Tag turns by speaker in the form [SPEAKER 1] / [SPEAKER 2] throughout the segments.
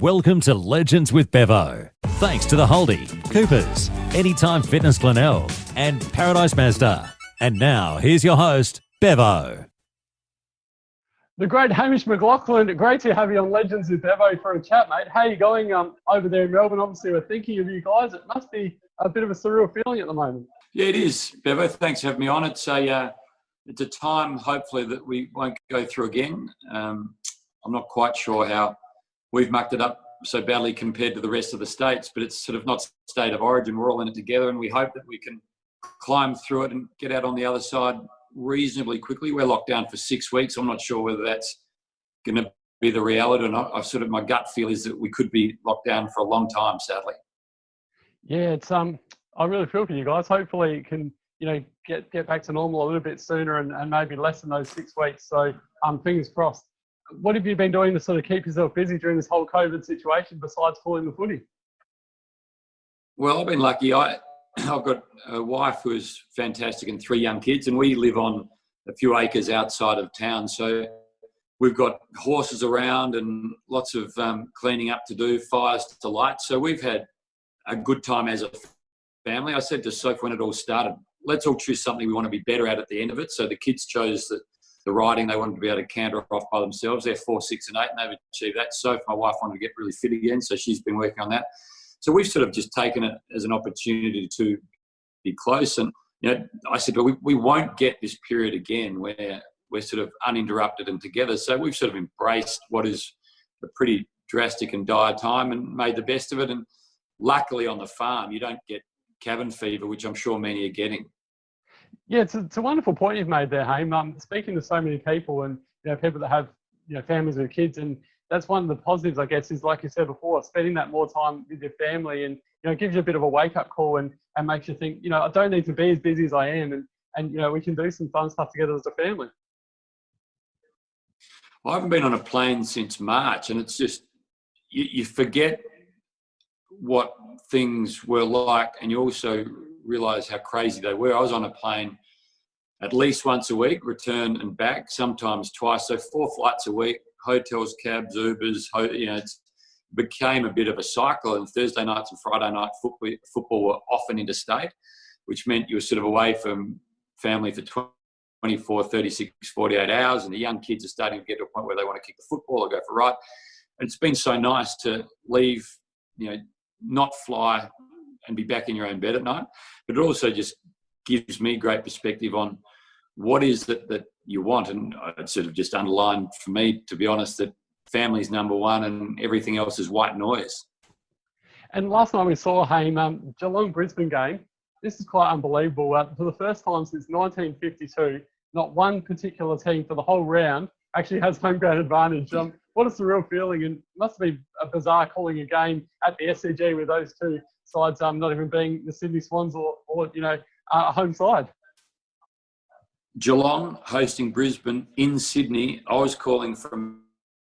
[SPEAKER 1] Welcome to Legends with Bevo. Thanks to the Hoodie, Coopers, Anytime Fitness Glenelg, and Paradise Mazda. And now, here's your host, Bevo.
[SPEAKER 2] The great Hamish McLachlan, great to have you on Legends with Bevo for a chat, mate. How are you going over there in Melbourne? Obviously, we're thinking of you guys. It must be a bit of a surreal feeling at the moment.
[SPEAKER 3] Yeah, it is, Bevo. Thanks for having me on. It's a time, hopefully, that we won't go through again. I'm not quite sure how we've mucked it up so badly compared to the rest of the states, but it's sort of not state of origin. We're all in it together, and we hope that we can climb through it and get out on the other side reasonably quickly. We're locked down for 6 weeks. I'm not sure whether that's going to be the reality or not. My gut feel is that we could be locked down for a long time, sadly.
[SPEAKER 2] Yeah, it's I really feel for you guys. Hopefully it can, get back to normal a little bit sooner and maybe less than those 6 weeks. So fingers crossed. What have you been doing to sort of keep yourself busy during this whole COVID situation besides pulling the footy?
[SPEAKER 3] Well, I've been lucky. I've got a wife who's fantastic and 3 young kids, and we live on a few acres outside of town. So we've got horses around and lots of cleaning up to do, fires to light. So we've had a good time as a family. I said to Sophie when it all started, let's all choose something we want to be better at the end of it. So the kids chose the riding. They wanted to be able to canter off by themselves. They're 4, 6 and 8, and they've achieved that. Sophie, my wife, wanted to get really fit again, so she's been working on that. So we've sort of just taken it as an opportunity to be close. And I said, well, we won't get this period again where we're sort of uninterrupted and together. So we've sort of embraced what is a pretty drastic and dire time and made the best of it. And luckily on the farm, you don't get cabin fever, which I'm sure many are getting.
[SPEAKER 2] Yeah, it's a wonderful point you've made there, Hame. Speaking to so many people and people that have families with kids, and that's one of the positives, I guess, is like you said before, spending that more time with your family, and it gives you a bit of a wake up call and makes you think, I don't need to be as busy as I am, and we can do some fun stuff together as a family.
[SPEAKER 3] I haven't been on a plane since March, and it's just you forget what things were like, and you also realise how crazy they were. I was on a plane at least once a week, return and back, sometimes twice, so 4 flights a week, hotels, cabs, Ubers. It became a bit of a cycle, and Thursday nights and Friday night football were often interstate, which meant you were sort of away from family for 24, 36, 48 hours, and the young kids are starting to get to a point where they want to kick the football or go for a ride. And it's been so nice to leave, not fly and be back in your own bed at night, but it also just gives me great perspective on what is it that you want. And it sort of just underlined for me, to be honest, that family's number one and everything else is white noise.
[SPEAKER 2] And last night we saw Hame, Geelong-Brisbane game. This is quite unbelievable. For the first time since 1952, not one particular team for the whole round actually has home ground advantage. What a surreal feeling, and must be a bizarre calling a game at the SCG with those two sides not even being the Sydney Swans or a home side.
[SPEAKER 3] Geelong hosting Brisbane in Sydney. I was calling from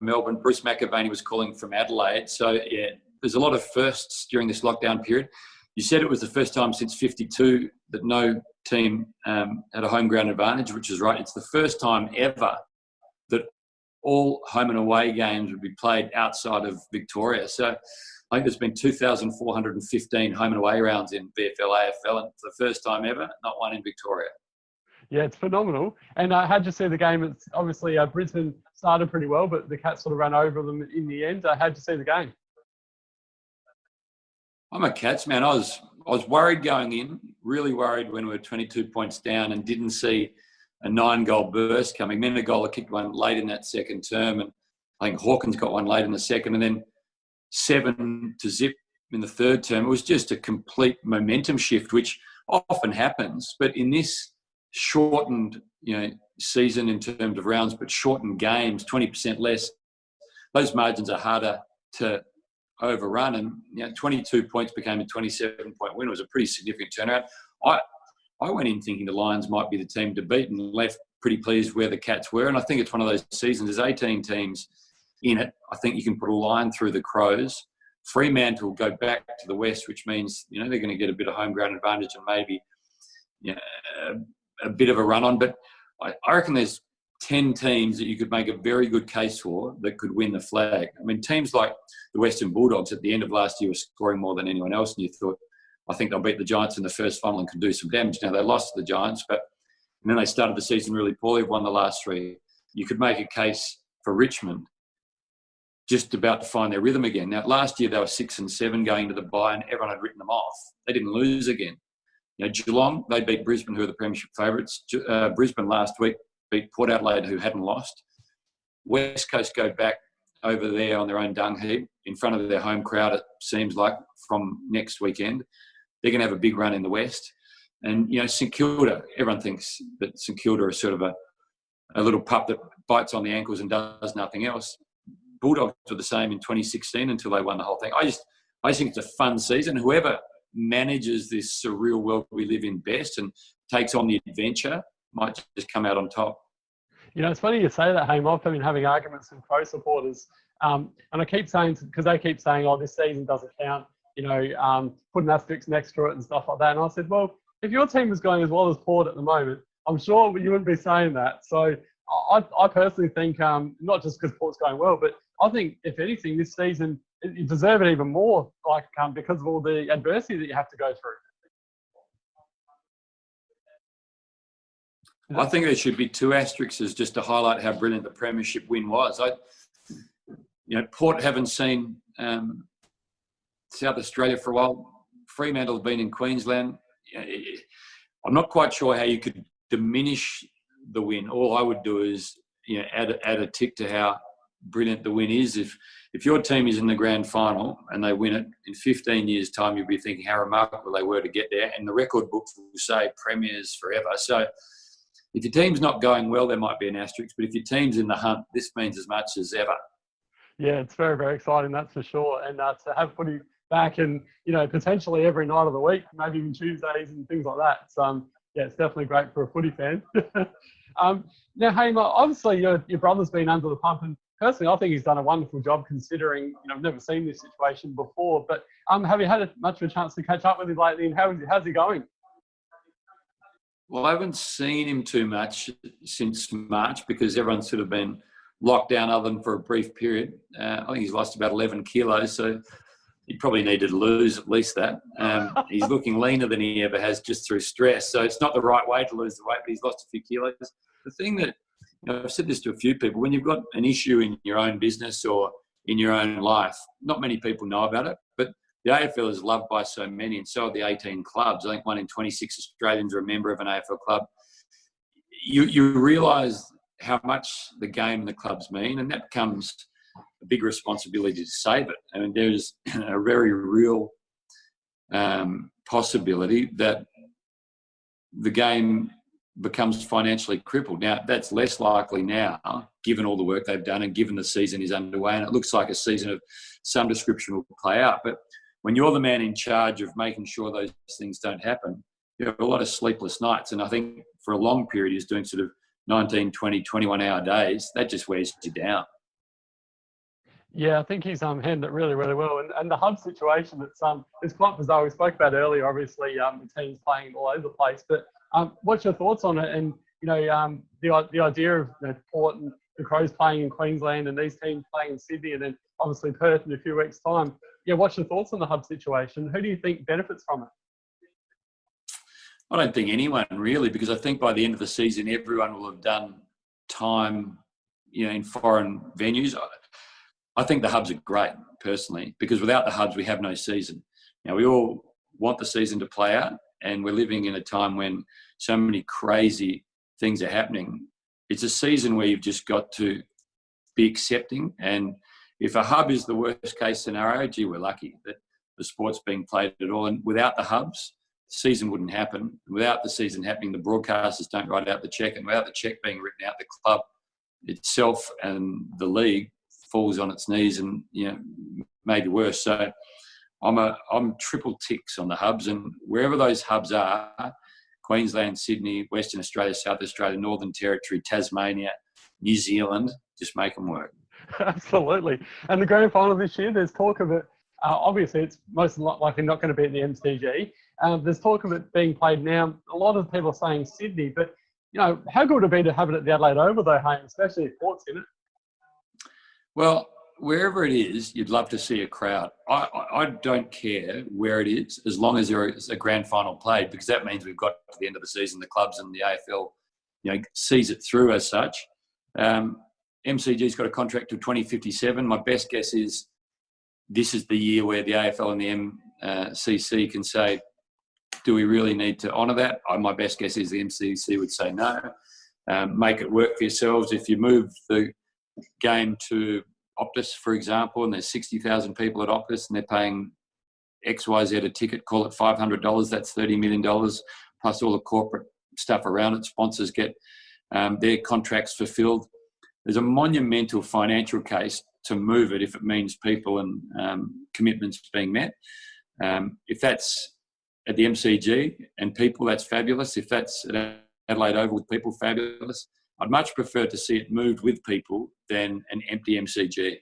[SPEAKER 3] Melbourne. Bruce McAvaney was calling from Adelaide. So, yeah, there's a lot of firsts during this lockdown period. You said it was the first time since 52 that no team had a home ground advantage, which is right. It's the first time ever that all home and away games would be played outside of Victoria. So I think there's been 2,415 home and away rounds in VFL, AFL, and for the first time ever, not one in Victoria.
[SPEAKER 2] Yeah, it's phenomenal. And how'd you see the game? It's obviously Brisbane started pretty well, but the Cats sort of ran over them in the end. How'd you see the game?
[SPEAKER 3] I'm a Cats man. I was worried going in, really worried when we were 22 points down and didn't see a 9-goal burst coming. Menegola kicked one late in that second term, and I think Hawkins got one late in the second, and then 7-0 in the third term. It was just a complete momentum shift, which often happens. But in this shortened, season in terms of rounds, but shortened games, 20% less, those margins are harder to overrun. And 22 points became a 27-point win. It was a pretty significant turnaround. I went in thinking the Lions might be the team to beat and left pretty pleased where the Cats were. And I think it's one of those seasons. There's 18 teams in it. I think you can put a line through the Crows. Fremantle go back to the West, which means, they're going to get a bit of home ground advantage and maybe a bit of a run on. But I reckon there's 10 teams that you could make a very good case for that could win the flag. I mean, teams like the Western Bulldogs at the end of last year were scoring more than anyone else, and you thought, I think they'll beat the Giants in the first final and can do some damage. Now, they lost to the Giants, and then they started the season really poorly, won the last 3. You could make a case for Richmond just about to find their rhythm again. Now, last year they were 6 and 7 going to the bye, and everyone had written them off. They didn't lose again. You know, Gillon, they beat Brisbane, who are the premiership favourites. Brisbane last week beat Port Adelaide, who hadn't lost. West Coast go back over there on their own dung heap in front of their home crowd, it seems like, from next weekend. They're going to have a big run in the West. And, you know, St Kilda, everyone thinks that St Kilda is sort of a little pup that bites on the ankles and does nothing else. Bulldogs were the same in 2016 until they won the whole thing. I just think it's a fun season. Whoever manages this surreal world we live in best and takes on the adventure might just come out on top.
[SPEAKER 2] You know, it's funny you say that, Hame. I've been having arguments with Crow supporters, and I keep saying, because they keep saying, oh, this season doesn't count, you know, put an asterisk next to it and stuff like that. And I said, well, if your team was going as well as Port at the moment, I'm sure you wouldn't be saying that. So I personally think, not just because Port's going well, but I think, if anything, this season, you deserve it even more, like because of all the adversity that you have to go through.
[SPEAKER 3] I think there should be 2 asterisks just to highlight how brilliant the premiership win was. You know, Port haven't seen South Australia for a while. Fremantle's been in Queensland. I'm not quite sure how you could diminish the win. All I would do is, you know, add a tick to how brilliant the win is. If your team is in the grand final and they win it, in 15 years' time, you'll be thinking how remarkable they were to get there. And the record books will say premiers forever. So if your team's not going well, there might be an asterisk. But if your team's in the hunt, this means as much as ever.
[SPEAKER 2] Yeah, it's very, very exciting, that's for sure. And to have footy back and, you know, potentially every night of the week, maybe even Tuesdays and things like that. So, yeah, it's definitely great for a footy fan. Now, Hame, obviously your brother's been under the pump, and personally, I think he's done a wonderful job considering, you know, I've never seen this situation before. But have you had much of a chance to catch up with him lately, and how's he going?
[SPEAKER 3] Well, I haven't seen him too much since March because everyone's sort of been locked down other than for a brief period. I think he's lost about 11 kilos, so he probably needed to lose at least that. He's looking leaner than he ever has just through stress. So it's not the right way to lose the weight, but he's lost a few kilos. The thing that, you know, I've said this to a few people, when you've got an issue in your own business or in your own life, not many people know about it, but the AFL is loved by so many, and so are the 18 clubs. I think 1 in 26 Australians are a member of an AFL club. You realise how much the game and the clubs mean, and that becomes a big responsibility to save it. I mean, there's a very real possibility that the game becomes financially crippled. Now, that's less likely now, given all the work they've done and given the season is underway, and it looks like a season of some description will play out. But when you're the man in charge of making sure those things don't happen, you have a lot of sleepless nights. And I think for a long period, he's doing sort of 19, 20, 21-hour days. That just wears you down.
[SPEAKER 2] Yeah, I think he's handled it really, really well. And the hub situation, it's quite bizarre. We spoke about earlier, obviously, the teams playing all over the place. But what's your thoughts on it? And, you know, the idea of, you know, Port and the Crows playing in Queensland and these teams playing in Sydney and then obviously Perth in a few weeks' time. Yeah, what's your thoughts on the hub situation? Who do you think benefits from it?
[SPEAKER 3] I don't think anyone really, because I think by the end of the season, everyone will have done time, you know, in foreign venues. I think the hubs are great, personally, because without the hubs, we have no season. Now, we all want the season to play out, and we're living in a time when so many crazy things are happening. It's a season where you've just got to be accepting, and if a hub is the worst case scenario, gee, we're lucky that the sport's being played at all. And without the hubs, the season wouldn't happen. Without the season happening, the broadcasters don't write out the check. And without the check being written out, the club itself and the league falls on its knees and, you know, maybe worse. So I'm triple ticks on the hubs. And wherever those hubs are, Queensland, Sydney, Western Australia, South Australia, Northern Territory, Tasmania, New Zealand, just make them work.
[SPEAKER 2] Absolutely. And the grand final this year, there's talk of it. Obviously, it's most likely not going to be at the MCG. There's talk of it being played now. A lot of people are saying Sydney, but how good would it be to have it at the Adelaide Oval though, Hame, especially if Port's in it?
[SPEAKER 3] Well, wherever it is, you'd love to see a crowd. I don't care where it is, as long as there is a grand final played, because that means we've got to the end of the season, the clubs and the AFL, sees it through as such. MCG's got a contract till 2057. My best guess is this is the year where the AFL and the MCC can say, do we really need to honour that? My best guess is the MCC would say no. Make it work for yourselves. If you move the game to Optus, for example, and there's 60,000 people at Optus and they're paying XYZ a ticket, call it $500, that's $30 million, plus all the corporate stuff around it. Sponsors get their contracts fulfilled. There's a monumental financial case to move it if it means people and commitments being met. If that's at the MCG and people, that's fabulous. If that's at Adelaide Oval with people, fabulous. I'd much prefer to see it moved with people than an empty MCG.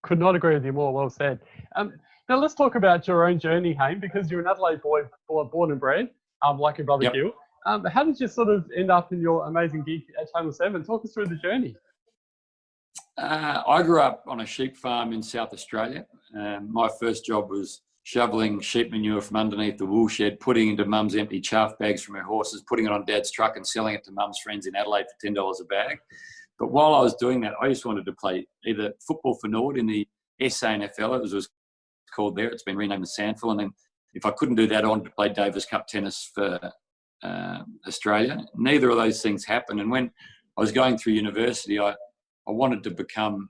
[SPEAKER 2] Could not agree with you more. Well said. Now let's talk about your own journey, Hame, because you're an Adelaide boy, born and bred, like your brother
[SPEAKER 3] Yep.
[SPEAKER 2] Gil. How did you sort of end up in your amazing gig at Channel 7? Talk us through the journey.
[SPEAKER 3] I grew up on a sheep farm in South Australia. My first job was shoveling sheep manure from underneath the wool shed, putting into Mum's empty chaff bags from her horses, putting it on Dad's truck and selling it to Mum's friends in Adelaide for $10 a bag. But while I was doing that, I just wanted to play either football for Nord in the SANFL, it was called there. It's been renamed the Sandful. And then if I couldn't do that, I wanted to play Davis Cup tennis for Australia. Neither of those things happened. And when I was going through university, I wanted to become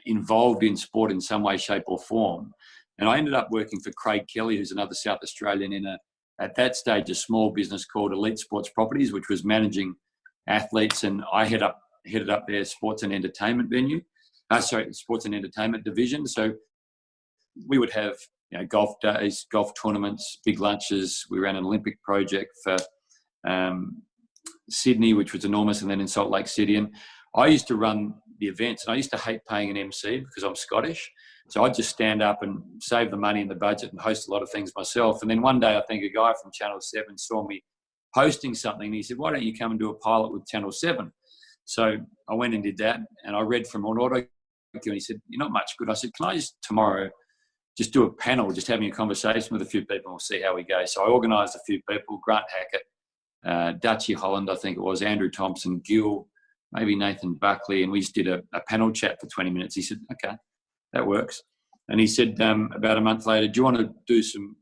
[SPEAKER 3] involved in sport in some way, shape or form. And I ended up working for Craig Kelly, who's another South Australian in at that stage, a small business called Elite Sports Properties, which was managing athletes. And I headed up their sports and entertainment sports and entertainment division. So we would have golf days, golf tournaments, big lunches. We ran an Olympic project for Sydney, which was enormous, and then in Salt Lake City. And I used to run the events, and I used to hate paying an MC because I'm Scottish. So I'd just stand up and save the money in the budget and host a lot of things myself. And then one day, I think a guy from Channel 7 saw me hosting something, and he said, why don't you come and do a pilot with Channel 7? So I went and did that, and I read from an auto cue, and he said, you're not much good. I said, can I just tomorrow just do a panel, just having a conversation with a few people, and we'll see how we go. So I organised a few people, Grant Hackett, Dutchy Holland, I think it was, Andrew Thompson, Gil, maybe Nathan Buckley, and we just did a panel chat for 20 minutes. He said, okay, that works. And he said, about a month later, do you want to do some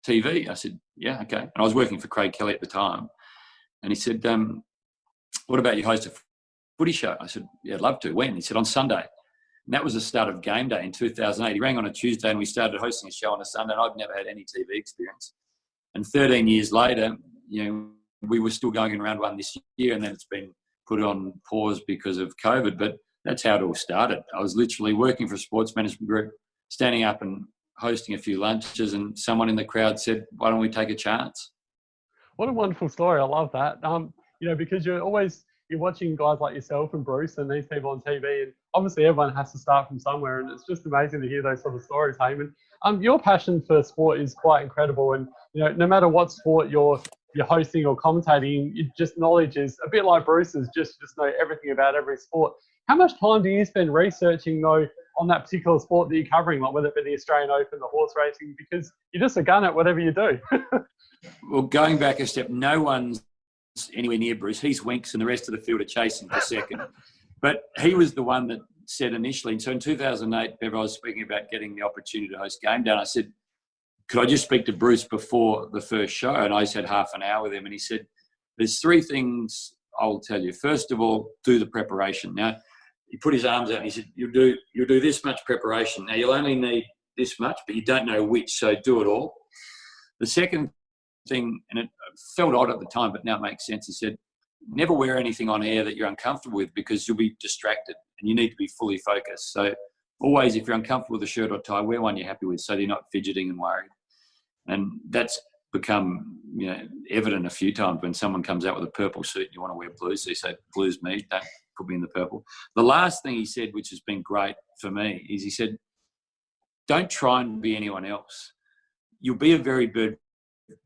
[SPEAKER 3] TV? I said, yeah, okay. And I was working for Craig Kelly at the time. And he said, what about you host a footy show? I said, yeah, I'd love to. When? He said, on Sunday. And that was the start of Game Day in 2008. He rang on a Tuesday and we started hosting a show on a Sunday, and I'd never had any TV experience. And 13 years later, we were still going in round one this year, and then it's been put on pause because of COVID. But that's how it all started. I was literally working for a sports management group, standing up and hosting a few lunches, and someone in the crowd said, why don't we take a chance?
[SPEAKER 2] What a wonderful story. I love that. Because you're watching guys like yourself and Bruce and these people on TV, and obviously everyone has to start from somewhere, and it's just amazing to hear those sort of stories, Hame. And your passion for sport is quite incredible, and no matter what sport you're hosting or commentating, knowledge is a bit like Bruce's, just know everything about every sport. How much time do you spend researching though on that particular sport that you're covering, like whether it be the Australian Open, the horse racing, because you're just a gun at whatever you do?
[SPEAKER 3] Well, going back a step, no one's anywhere near Bruce. He's Winks and the rest of the field are chasing for second. But he was the one that said initially, and so in 2008, Bevo, I was speaking about getting the opportunity to host Game Day, and I said, could I just speak to Bruce before the first show? And I just had half an hour with him, and he said, there's three things I will tell you. First of all, do the preparation. Now, he put his arms out and he said, you'll do this much preparation. Now, you'll only need this much, but you don't know which, so do it all. The second thing, and it felt odd at the time, but now it makes sense, he said, never wear anything on air that you're uncomfortable with, because you'll be distracted and you need to be fully focused. So always, if you're uncomfortable with a shirt or tie, wear one you're happy with so you're not fidgeting and worried. And that's become evident a few times when someone comes out with a purple suit and you want to wear blue. So you say, blue's me, don't put me in the purple. The last thing he said, which has been great for me, is he said, don't try and be anyone else. You'll be a very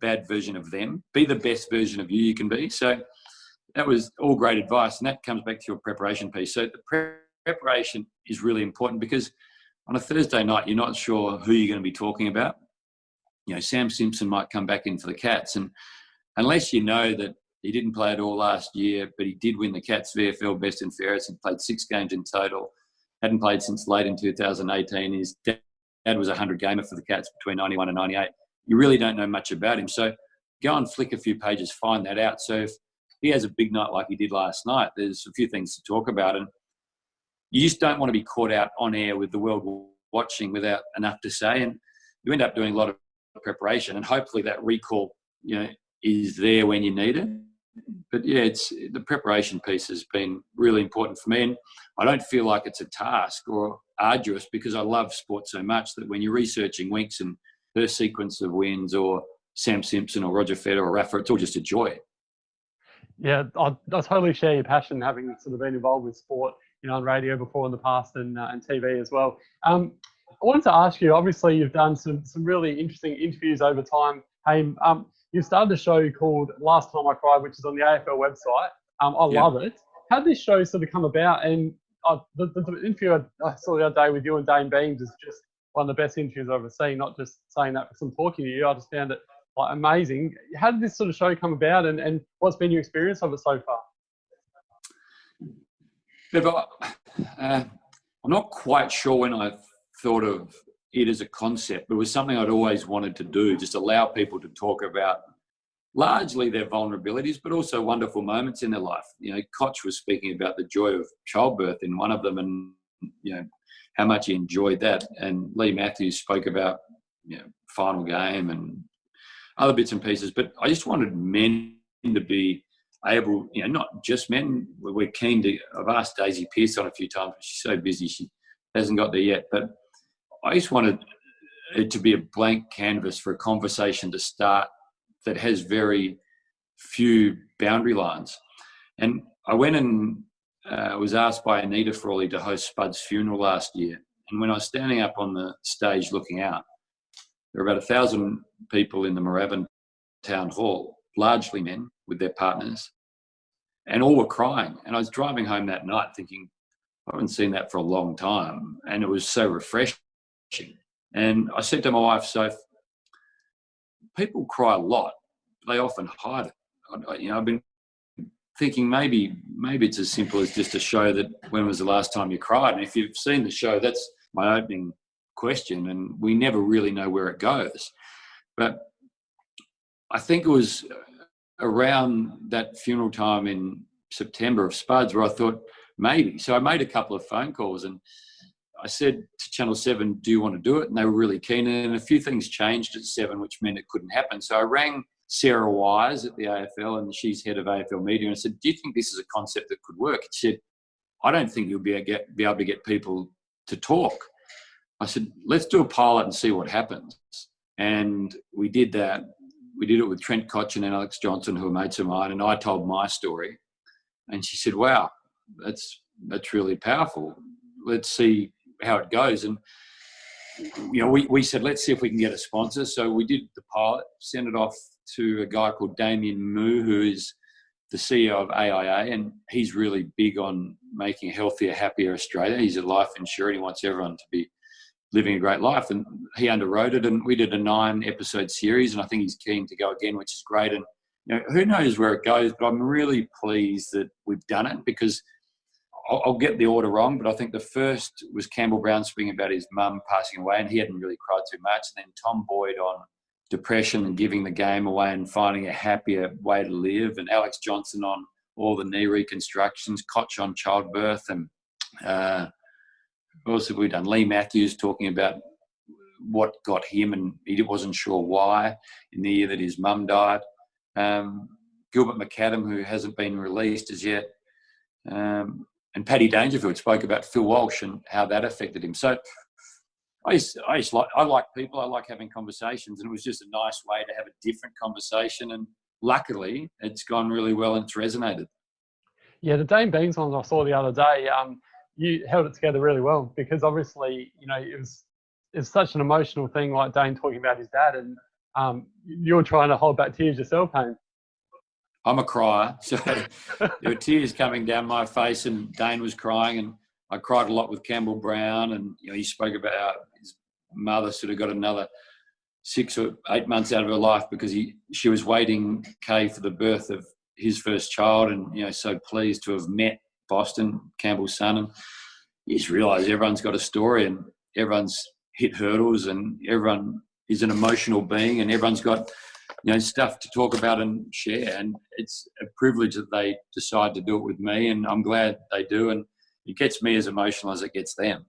[SPEAKER 3] bad version of them. Be the best version of you can be. So that was all great advice, and that comes back to your preparation piece. So the preparation is really important, because on a Thursday night, you're not sure who you're going to be talking about. You know, Sam Simpson might come back in for the Cats, and unless you know that he didn't play at all last year, but he did win the Cats VFL Best and Fairest and played 6 games in total, hadn't played since late in 2018. His dad was a 100-gamer for the Cats between 91 and 98. You really don't know much about him. So go and flick a few pages, find that out. So if he has a big night like he did last night, there's a few things to talk about. And you just don't want to be caught out on air with the world watching without enough to say. And you end up doing a lot of preparation, and hopefully that recall, you know, is there when you need it. But yeah, the preparation piece has been really important for me, and I don't feel like it's a task or arduous, because I love sport so much that when you're researching Winks and her sequence of wins, or Sam Simpson or Roger Federer or Rafa, it's all just a joy.
[SPEAKER 2] Yeah, I totally share your passion, having sort of been involved with sport, you know, on radio before in the past, and TV as well. I wanted to ask you, obviously you've done some really interesting interviews over time. Hey, you started a show called Last Time I Cried, which is on the AFL website. I love it. How did this show sort of come about? And the interview I saw the other day with you and Dane Beams is just one of the best interviews I've ever seen, not just saying that because I'm talking to you. I just found it amazing. How did this sort of show come about, and what's been your experience of it so far?
[SPEAKER 3] Bevo, I'm not quite sure when I thought of it as a concept, but it was something I'd always wanted to do, just allow people to talk about largely their vulnerabilities, but also wonderful moments in their life. You know, Koch was speaking about the joy of childbirth in one of them, and, you know, how much he enjoyed that. And Lee Matthews spoke about, you know, final game and other bits and pieces. But I just wanted men to be able, you know, not just men. We're keen to, I've asked Daisy Pearce on a few times, but she's so busy, she hasn't got there yet. But I just wanted it to be a blank canvas for a conversation to start that has very few boundary lines. And I went and was asked by Anita Frawley to host Spud's funeral last year. And when I was standing up on the stage looking out, there were about 1,000 people in the Moorabbin Town Hall, largely men with their partners, and all were crying. And I was driving home that night thinking, I haven't seen that for a long time. And it was so refreshing. And I said to my wife, Soph, people cry a lot. They often hide it. You know, I've been thinking maybe it's as simple as just a show that when was the last time you cried? And if you've seen the show, that's my opening question, and we never really know where it goes. But I think it was around that funeral time in September of Spuds where I thought maybe. So I made a couple of phone calls, and I said to Channel 7, do you want to do it? And they were really keen. And a few things changed at 7, which meant it couldn't happen. So I rang Sarah Wise at the AFL, and she's head of AFL media, and I said, do you think this is a concept that could work? She said, I don't think you'll be able to get people to talk. I said, let's do a pilot and see what happens. And we did that. We did it with Trent Cotchin and Alex Johnson, who are mates of mine, and I told my story. And she said, wow, that's really powerful. Let's see how it goes. And, you know, we said, let's see if we can get a sponsor. So we did the pilot, sent it off to a guy called Damien Moo, who is the CEO of AIA, and he's really big on making a healthier, happier Australia. He's a life insurer. He wants everyone to be living a great life, and he underwrote it, and we did a 9-episode series, and I think he's keen to go again, which is great. And, you know, who knows where it goes, but I'm really pleased that we've done it, because I'll get the order wrong, but I think the first was Campbell Brown speaking about his mum passing away, and he hadn't really cried too much. And then Tom Boyd on depression and giving the game away and finding a happier way to live, and Alex Johnson on all the knee reconstructions, Koch on childbirth, and what else have we done? Lee Matthews talking about what got him, and he wasn't sure why in the year that his mum died. Gilbert McAdam, who hasn't been released as yet. And Paddy Dangerfield spoke about Phil Walsh and how that affected him. So I like people. I like having conversations, and it was just a nice way to have a different conversation. And luckily, it's gone really well and it's resonated. Yeah,
[SPEAKER 2] the Dane Beams one I saw the other day, you held it together really well, because obviously, you know, it's such an emotional thing, like Dane talking about his dad, and you were trying to hold back tears yourself, Hame.
[SPEAKER 3] I'm a crier, so there were tears coming down my face, and Dane was crying, and I cried a lot with Campbell Brown, and he spoke about how his mother sort of got another 6 or 8 months out of her life because she was waiting, Kay, for the birth of his first child, and so pleased to have met Boston, Campbell's son, and you just realise everyone's got a story, and everyone's hit hurdles, and everyone is an emotional being, and everyone's got stuff to talk about and share, and it's a privilege that they decide to do it with me, and I'm glad they do, and it gets me as emotional as it gets them.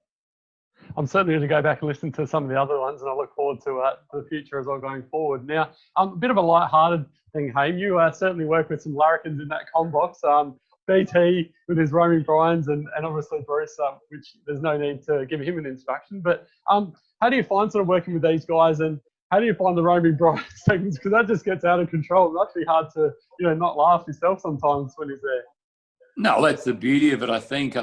[SPEAKER 2] I'm certainly going to go back and listen to some of the other ones, and I look forward to the future as well going forward. Now, a bit of a light-hearted thing, Hame. You certainly work with some larrikins in that com box. BT with his roaming Bryans and obviously Bruce, which there's no need to give him an instruction. But how do you find sort of working with these guys, and how do you find the roaming Bryans segments? Because that just gets out of control. It must be hard to not laugh yourself sometimes when he's there.
[SPEAKER 3] No, that's the beauty of it. I think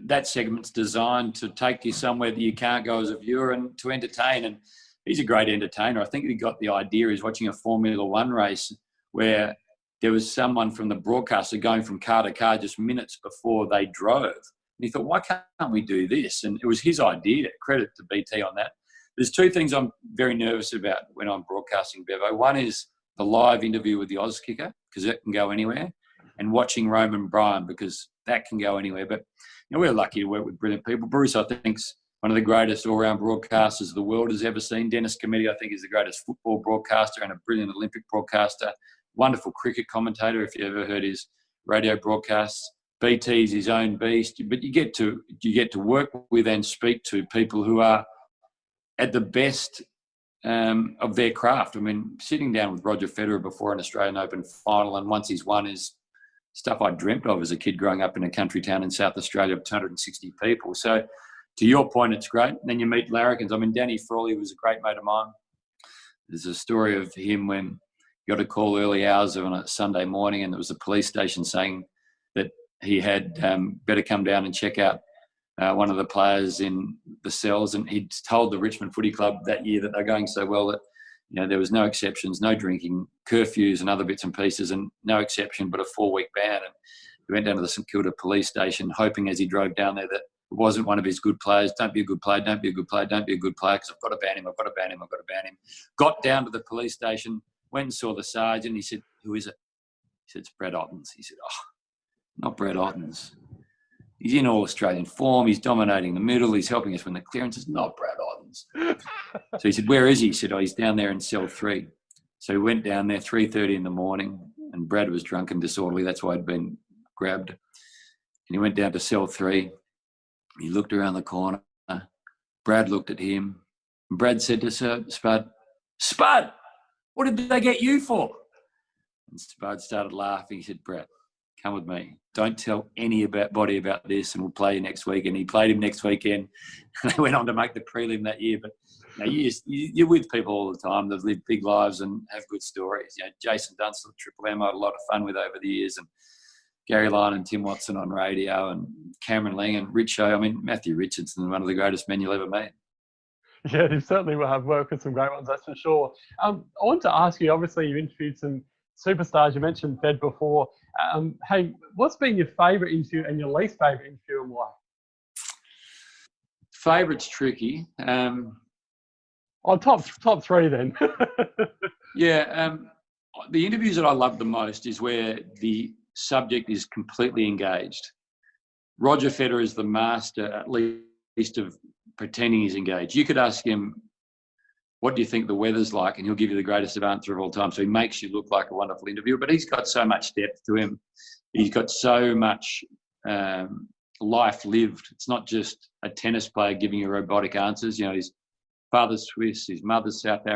[SPEAKER 3] that segment's designed to take you somewhere that you can't go as a viewer and to entertain. And he's a great entertainer. I think he got the idea. He's watching a Formula One race where there was someone from the broadcaster going from car to car just minutes before they drove. And he thought, why can't we do this? And it was his idea. Credit to BT on that. There's 2 things I'm very nervous about when I'm broadcasting, Bevo. One is the live interview with the Oz kicker, because it can go anywhere, and watching Roman Bryan, because that can go anywhere. But we're lucky to work with brilliant people. Bruce, I think, is one of the greatest all-round broadcasters the world has ever seen. Dennis Cometti, I think, is the greatest football broadcaster and a brilliant Olympic broadcaster. Wonderful cricket commentator, if you ever heard his radio broadcasts. BT is his own beast. But you get to work with and speak to people who are at the best of their craft. I mean, sitting down with Roger Federer before an Australian Open final, and once he's won, is stuff I dreamt of as a kid growing up in a country town in South Australia of 260 people. So to your point, it's great. And then you meet larrikins. I mean, Danny Frawley was a great mate of mine. There's a story of him when he got a call early hours on a Sunday morning, and there was a police station saying that he had better come down and check out one of the players in the cells. And he'd told the Richmond Footy Club that year that they're going so well that there was no exceptions, no drinking, curfews and other bits and pieces, and no exception but a 4-week ban. And he went down to the St Kilda police station, hoping as he drove down there that it wasn't one of his good players. Don't be a good player, don't be a good player, don't be a good player, because I've got to ban him, I've got to ban him, I've got to ban him. Got down to the police station, went and saw the sergeant. He said, who is it? He said, it's Brett Ottens. He said, oh, not Brett Ottens. He's in all-Australian form. He's dominating the middle. He's helping us win the clearances. Not Brad Ottens. So he said, where is he? He said, oh, he's down there in cell 3. So he went down there 3:30 in the morning, and Brad was drunk and disorderly. That's why he'd been grabbed. And he went down to cell 3. He looked around the corner. Brad looked at him. And Brad said to Spud, Spud, what did they get you for? And Spud started laughing. He said, Brad, come with me. Don't tell anybody about this, and we'll play you next week. And he played him next weekend. And they went on to make the prelim that year. But you're with people all the time that live big lives and have good stories. Jason Dunstall, Triple M, I had a lot of fun with over the years, and Gary Lyon and Tim Watson on radio, and Cameron Lang and Richo. I mean, Matthew Richardson, one of the greatest men you'll ever meet.
[SPEAKER 2] Yeah, you certainly will have worked with some great ones, that's for sure. I want to ask you, obviously you interviewed some superstars. You mentioned Fed before. Hey, what's been your favourite interview and your least favourite interview, and why?
[SPEAKER 3] Favourite's tricky.
[SPEAKER 2] Top 3 then.
[SPEAKER 3] Yeah, the interviews that I love the most is where the subject is completely engaged. Roger Federer is the master, at least, of pretending he's engaged. You could ask him, what do you think the weather's like? And he'll give you the greatest answer of all time. So he makes you look like a wonderful interviewer, but he's got so much depth to him. He's got so much life lived. It's not just a tennis player giving you robotic answers. His father's Swiss, his mother's South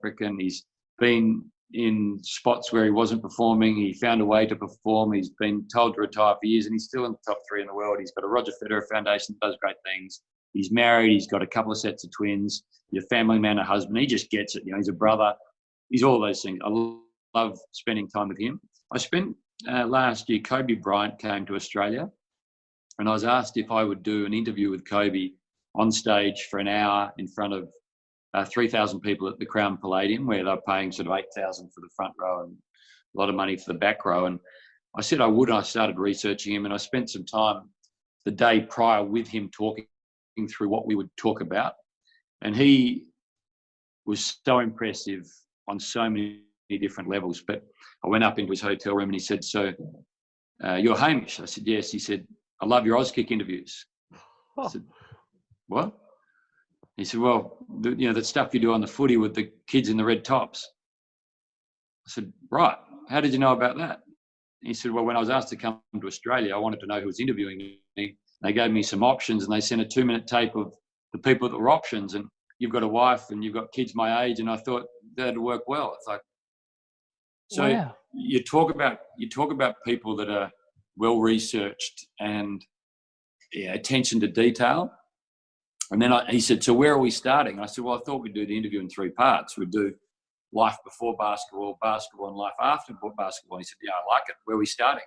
[SPEAKER 3] African. He's been in spots where he wasn't performing. He found a way to perform. He's been told to retire for years, and he's still in the top 3 in the world. He's got a Roger Federer Foundation that does great things. He's married. He's got a couple of sets of twins. He's a family man, a husband. He just gets it. He's a brother. He's all those things. I love spending time with him. I spent last year, Kobe Bryant came to Australia, and I was asked if I would do an interview with Kobe on stage for an hour in front of 3,000 people at the Crown Palladium, where they're paying sort of 8,000 for the front row and lot of money for the back row. And I said I would, and I started researching him, and I spent some time the day prior with him talking through what we would talk about. And he was so impressive on so many different levels. But I went up into his hotel room and he said, "So you're Hamish?" I said, "Yes." He said, "I love your Auskick interviews." I said, "What?" He said, "Well, that stuff you do on the footy with the kids in the red tops." I said, "Right. How did you know about that?" He said, "Well, when I was asked to come to Australia, I wanted to know who was interviewing me. They gave me some options, and they sent a 2-minute tape of the people that were options. And you've got a wife and you've got kids my age, and I thought that'd work well." It's like, so
[SPEAKER 2] wow.
[SPEAKER 3] you talk about people that are well researched and attention to detail. And then he said, "So where are we starting?" I said, "Well, I thought we'd do the interview in 3 parts. We'd do life before basketball, basketball, and life after basketball." He said, "Yeah, I like it. Where are we starting?"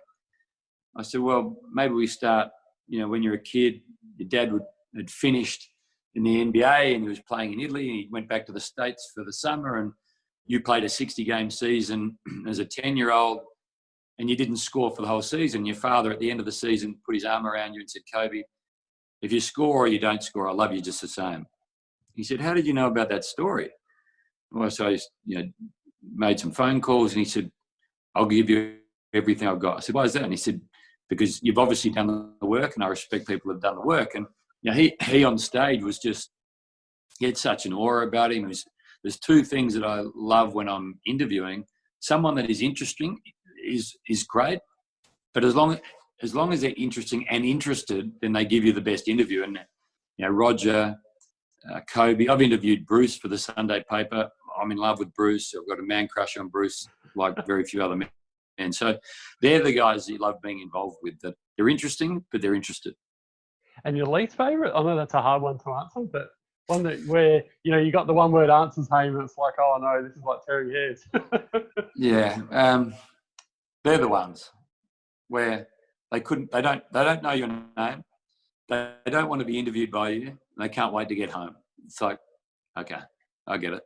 [SPEAKER 3] I said, "Well, maybe we start, when you're a kid, your dad had finished in the NBA and he was playing in Italy, and he went back to the States for the summer, and you played a 60-game season as a 10-year-old and you didn't score for the whole season. Your father at the end of the season put his arm around you and said, 'Kobe, if you score or you don't score, I love you just the same.'" He said, "How did you know about that story?" Well, so I made some phone calls, and he said, "I'll give you everything I've got." I said, "Why is that?" And he said, "Because you've obviously done the work, and I respect people who've done the work." And he on stage was just, he had such an aura about him. There's 2 things that I love when I'm interviewing. Someone that is interesting is great, but as long as they're interesting and interested, then they give you the best interview. And Roger, Kobe, I've interviewed Bruce for the Sunday paper. I'm in love with Bruce. I've got a man crush on Bruce, like very few other men. And so they're the guys that you love being involved with, that they're interesting, but they're interested.
[SPEAKER 2] And your least favourite? I know that's a hard one to answer, but one where you got the one-word answers, Hame, and it's like, oh no, this is like tearing hairs.
[SPEAKER 3] Yeah, they're the ones where they don't know your name, they don't want to be interviewed by you, and they can't wait to get home. It's like, okay, I get it.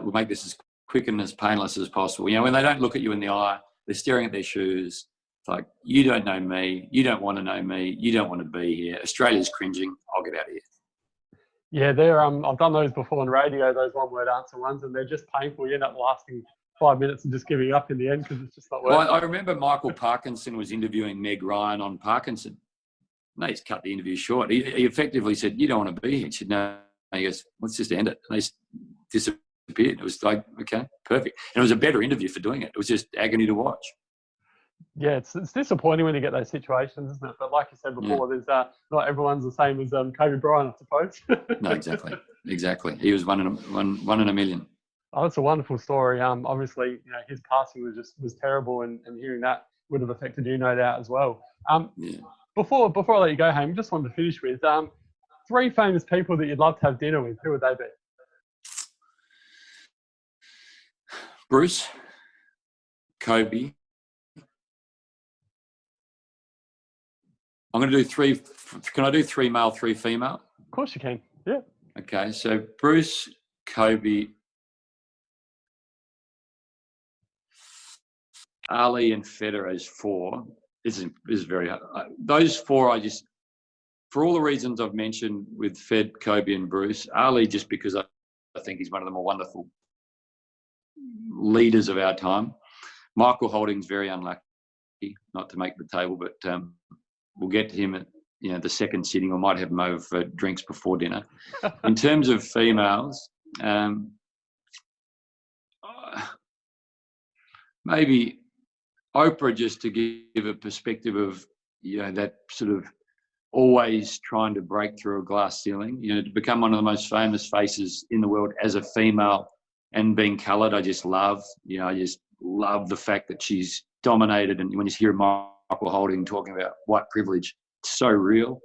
[SPEAKER 3] We'll make this as quick and as painless as possible. When they don't look at you in the eye, they're staring at their shoes. It's like, you don't know me, you don't want to know me, you don't want to be here. Australia's cringing. I'll get out of here.
[SPEAKER 2] Yeah, they're I've done those before on radio, those one-word answer ones, and they're just painful. You end up lasting 5 minutes and just giving up in the end because it's just not working.
[SPEAKER 3] Well, I remember Michael Parkinson was interviewing Meg Ryan on Parkinson. No, he's cut the interview short. He effectively said, "You don't want to be here." He said, "No." He goes, "Let's just end it." And they disappeared. It was like, okay, perfect. And it was a better interview for doing it. It was just agony to watch.
[SPEAKER 2] Yeah, it's disappointing when you get those situations, isn't it? But like you said before, there's not everyone's the same as Kobe Bryant, I suppose.
[SPEAKER 3] No, exactly. He was one in a million.
[SPEAKER 2] Oh, that's a wonderful story. Obviously, his passing was terrible, and hearing that would have affected you, no doubt, as well. Before I let you go, Hame, just wanted to finish with 3 famous people that you'd love to have dinner with. Who would they be?
[SPEAKER 3] Bruce, Kobe. I'm going to do 3. Can I do 3 male, 3 female?
[SPEAKER 2] Of course you can. Yeah.
[SPEAKER 3] Okay, so Bruce, Kobe, Ali, and Federer is 4. This is very hard. Those 4, for all the reasons I've mentioned with Fed, Kobe, and Bruce. Ali, just because I think he's one of the more wonderful leaders of our time. Michael Holding's very unlucky not to make the table, but we'll get to him at the second sitting, or might have him over for drinks before dinner. In terms of females, maybe Oprah, just to give a perspective of that sort of always trying to break through a glass ceiling, to become one of the most famous faces in the world as a female and being coloured. I just love, I just love the fact that she's dominated. And when you hear Michael Holding talking about white privilege, it's so real.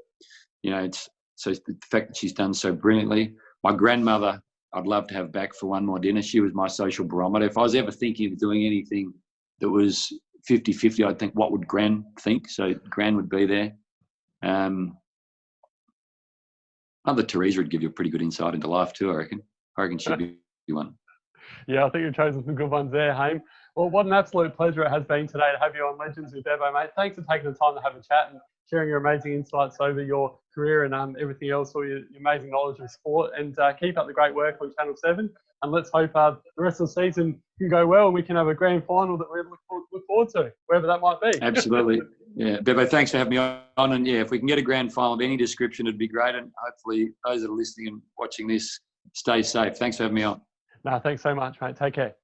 [SPEAKER 3] It's so the fact that she's done so brilliantly. My grandmother, I'd love to have back for one more dinner. She was my social barometer. If I was ever thinking of doing anything that was 50-50, I'd think, what would Gran think? So Gran would be there. Mother Teresa would give you a pretty good insight into life too, I reckon. I reckon she'd be one.
[SPEAKER 2] Yeah, I think you've chosen some good ones there, Hame. Well, what an absolute pleasure it has been today to have you on Legends with Bevo, mate. Thanks for taking the time to have a chat and sharing your amazing insights over your career and everything else, all your amazing knowledge of sport. And keep up the great work on Channel 7. And let's hope the rest of the season can go well and we can have a grand final that we look forward to, wherever that might be.
[SPEAKER 3] Absolutely. Yeah, Bevo, thanks for having me on. And yeah, if we can get a grand final of any description, it'd be great. And hopefully those that are listening and watching this stay safe. Thanks for having me on.
[SPEAKER 2] No, thanks so much, mate. Take care.